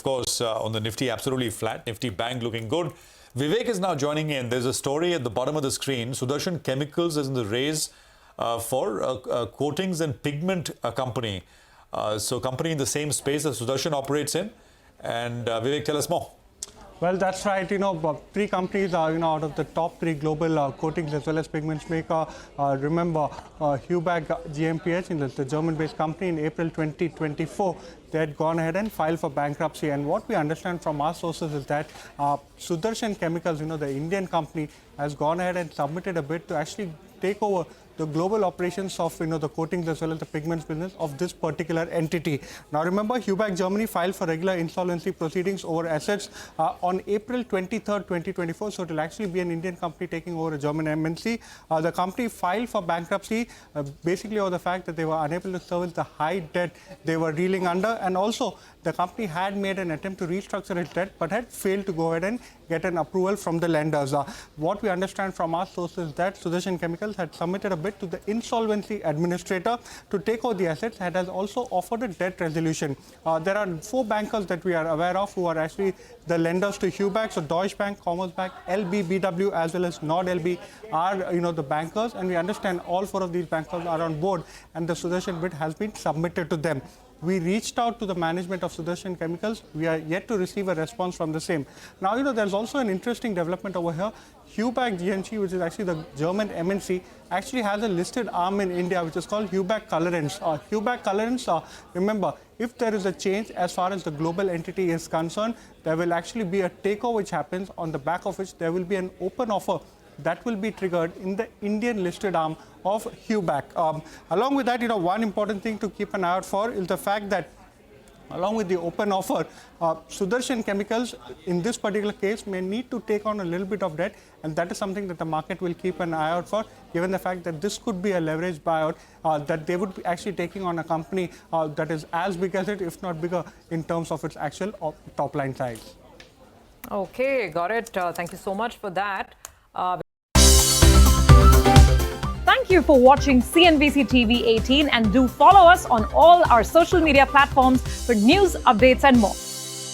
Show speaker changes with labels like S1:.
S1: course, on the Nifty, absolutely flat. Nifty Bank looking good. Vivek is now joining in. There's a story at the bottom of the screen. Sudarshan Chemicals is in the race for coatings and pigment company. So company in the same space that Sudarshan operates in. And Vivek, tell us more.
S2: Well, that's right. Three companies are, out of the top three global coatings as well as pigments maker. Remember, Huback GmbH, the German-based company, in April 2024, they had gone ahead and filed for bankruptcy. And what we understand from our sources is that Sudarshan Chemicals, the Indian company, has gone ahead and submitted a bid to actually take over the global operations of the coatings as well as the pigments business of this particular entity. Now remember, Huback Germany filed for regular insolvency proceedings over assets on April 23rd, 2024. So it will actually be an Indian company taking over a German MNC. The company filed for bankruptcy basically over the fact that they were unable to service the high debt they were reeling under, and also the company had made an attempt to restructure its debt but had failed to go ahead and get an approval from the lenders. What we understand from our sources is that Sudarshan Chemicals had submitted a bid to the insolvency administrator to take over the assets and has also offered a debt resolution. There are four bankers that we are aware of who are actually the lenders to Huback. So Deutsche Bank, Commerzbank, LBBW as well as NordLB are the bankers, and we understand all four of these bankers are on board and the Sudarshan bid has been submitted to them. We reached out to the management of Sudarshan Chemicals. We are yet to receive a response from the same. Now, there's also an interesting development over here. Huback GmbH, which is actually the German MNC, actually has a listed arm in India, which is called Huback Colorants. Huback Colorants, remember, if there is a change as far as the global entity is concerned, there will actually be a takeover which happens, on the back of which there will be an open offer that will be triggered in the Indian listed arm of Huback. Along with that, one important thing to keep an eye out for is the fact that along with the open offer, Sudarshan Chemicals, in this particular case, may need to take on a little bit of debt, and that is something that the market will keep an eye out for, given the fact that this could be a leverage buyout, that they would be actually taking on a company that is as big as it, if not bigger, in terms of its actual top-line size.
S3: Okay, got it. Thank you so much for that.
S4: Thank you for watching CNBC TV 18, and do follow us on all our social media platforms for news, updates and more.